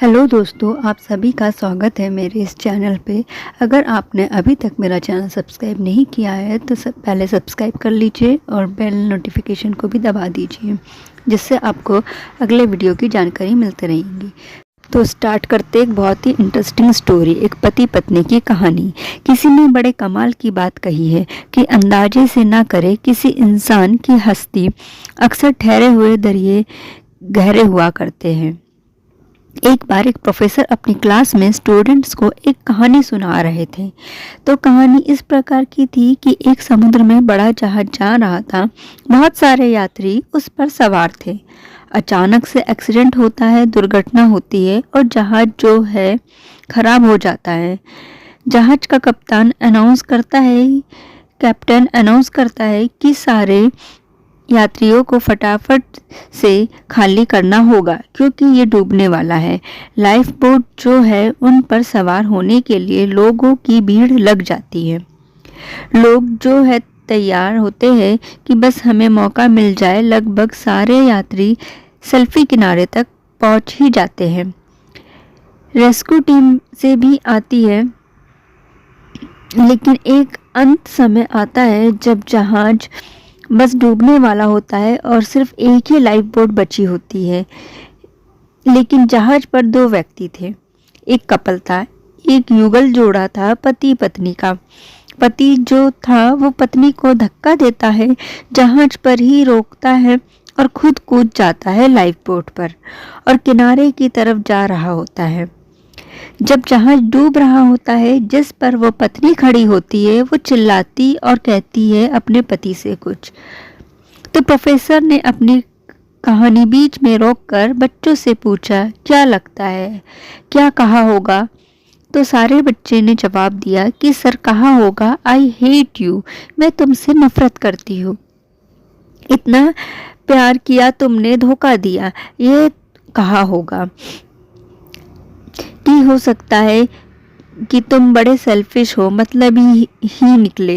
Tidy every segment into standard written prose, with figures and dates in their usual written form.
Hello दोस्तों, आप सभी का स्वागत है मेरे इस चैनल पे। अगर आपने अभी तक मेरा चैनल सब्सक्राइब नहीं किया है तो पहले सब्सक्राइब कर लीजिए और बेल नोटिफिकेशन को भी दबा दीजिए, जिससे आपको अगले वीडियो की जानकारी मिलती रहेगी। तो स्टार्ट करते एक बहुत ही इंटरेस्टिंग स्टोरी, एक पति पत्नी की कहानी। किसी ने बड़े कमाल की बात कही है कि अंदाजे से ना करे किसी इंसान की हस्ती अक्सर ठहरे हुए दरिए गहरे हुआ करते हैं। एक बार एक प्रोफेसर अपनी क्लास में स्टूडेंट्स को एक कहानी सुना रहे थे। तो कहानी इस प्रकार की थी कि एक समुद्र में बड़ा जहाज जा रहा था। बहुत सारे यात्री उस पर सवार थे। अचानक से एक्सीडेंट होता है, दुर्घटना होती है और जहाज जो है खराब हो जाता है। जहाज का कैप्टन अनाउंस करता है कि सारे यात्रियों को फटाफट से खाली करना होगा क्योंकि ये डूबने वाला है। लाइफ बोट जो है उन पर सवार होने के लिए लोगों की भीड़ लग जाती है। लोग जो है तैयार होते हैं कि बस हमें मौका मिल जाए। लगभग सारे यात्री सेल्फी किनारे तक पहुंच ही जाते हैं। रेस्क्यू टीम से भी आती है, लेकिन एक अंत समय आता है जब जहाज बस डूबने वाला होता है और सिर्फ एक ही लाइफ बोट बची होती है। लेकिन जहाज पर दो व्यक्ति थे। एक कपल था, एक युगल जोड़ा था पति पत्नी का। पति जो था वो पत्नी को धक्का देता है, जहाज पर ही रोकता है और खुद कूद जाता है लाइफ बोट पर और किनारे की तरफ जा रहा होता है। जब जहाज डूब रहा होता है, जिस पर वो पत्नी खड़ी होती है, वो चिल्लाती और कहती है अपने पति से कुछ। तो प्रोफेसर ने अपनी कहानी बीच में रोककर बच्चों से पूछा, क्या लगता है क्या कहा होगा? तो सारे बच्चे ने जवाब दिया कि सर कहा होगा, आई हेट यू, मैं तुमसे नफरत करती हूँ। इतना प्यार किया तुमने, धोखा दिया, ये कहा होगा। कि हो सकता है कि तुम बड़े सेल्फिश हो, मतलब ही निकले।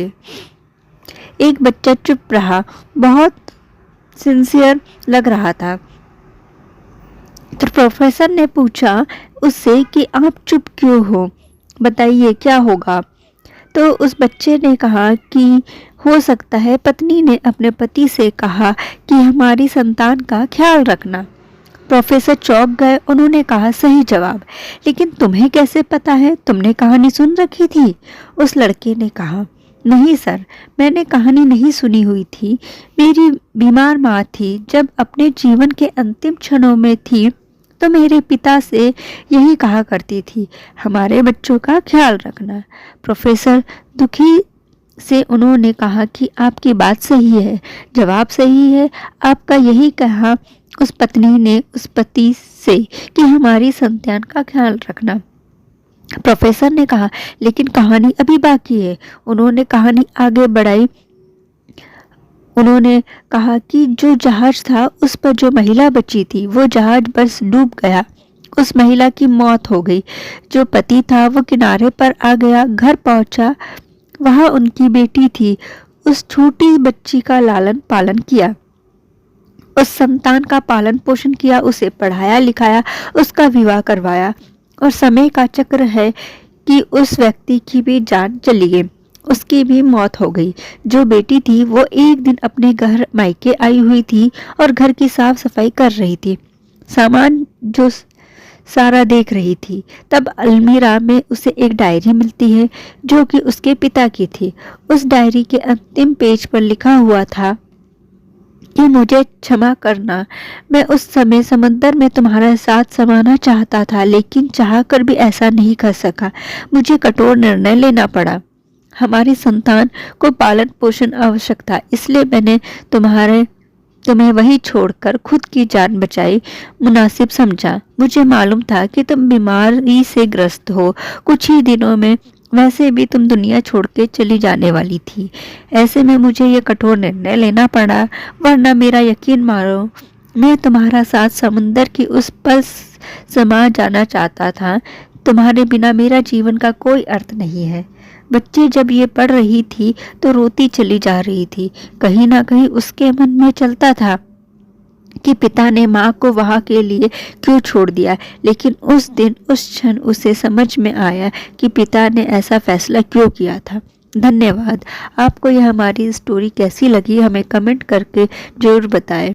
एक बच्चा चुप रहा, बहुत सिंसियर लग रहा था। तो प्रोफेसर ने पूछा उससे कि आप चुप क्यों हो, बताइए क्या होगा? तो उस बच्चे ने कहा कि हो सकता है पत्नी ने अपने पति से कहा कि हमारी संतान का ख्याल रखना। प्रोफेसर चौंक गए। उन्होंने कहा, सही जवाब, लेकिन तुम्हें कैसे पता है? तुमने कहानी सुन रखी थी? उस लड़के ने कहा, नहीं सर, मैंने कहानी नहीं सुनी हुई थी। मेरी बीमार माँ थी, जब अपने जीवन के अंतिम क्षणों में थी तो मेरे पिता से यही कहा करती थी, हमारे बच्चों का ख्याल रखना। प्रोफेसर दुखी से उन्होंने कहा कि आपकी बात सही है, जवाब सही है, आपका यही कहा उस पत्नी ने उस पति से कि हमारी संतान का ख्याल रखना। प्रोफेसर ने कहा, लेकिन कहानी अभी बाकी है। उन्होंने कहानी आगे बढ़ाई। उन्होंने कहा कि जो जहाज था उस पर जो महिला बची थी, वो जहाज बस डूब गया। उस महिला की मौत हो गई। जो पति था वो किनारे पर आ गया, घर पहुंचा, वहां उनकी बेटी थी। उस छोटी बच्ची का लालन पालन किया, उस संतान का पालन पोषण किया, उसे पढ़ाया लिखाया, उसका विवाह करवाया। और समय का चक्र है कि उस व्यक्ति की भी जान चली गई, उसकी भी मौत हो गई। जो बेटी थी वो एक दिन अपने घर मायके आई हुई थी और घर की साफ सफाई कर रही थी, सामान जो सारा देख रही थी। तब अलमीरा में उसे एक डायरी मिलती है जो कि उसके पिता की थी। उस डायरी के अंतिम पेज पर लिखा हुआ था कि मुझे क्षमा करना, मैं उस समय समंदर में तुम्हारा साथ समाना चाहता था, लेकिन चाहकर भी ऐसा नहीं कर सका। मुझे कठोर निर्णय लेना पड़ा। हमारी संतान को पालन पोषण आवश्यक था, इसलिए मैंने तुम्हें वही छोड़कर खुद की जान बचाई मुनासिब समझा। मुझे मालूम था कि तुम बीमारी से ग्रस्त हो, कुछ ही दिनों में वैसे भी तुम दुनिया छोड़ के चली जाने वाली थी। ऐसे में मुझे ये कठोर निर्णय लेना पड़ा, वरना मेरा यकीन मानो, मैं तुम्हारा साथ समुंदर की उस पर समा जाना चाहता था। तुम्हारे बिना मेरा जीवन का कोई अर्थ नहीं है। बच्ची जब ये पढ़ रही थी तो रोती चली जा रही थी। कहीं ना कहीं उसके मन में चलता था कि पिता ने माँ को वहाँ के लिए क्यों छोड़ दिया, लेकिन उस दिन उस क्षण उसे समझ में आया कि पिता ने ऐसा फैसला क्यों किया था। धन्यवाद। आपको यह हमारी स्टोरी कैसी लगी हमें कमेंट करके ज़रूर बताएं।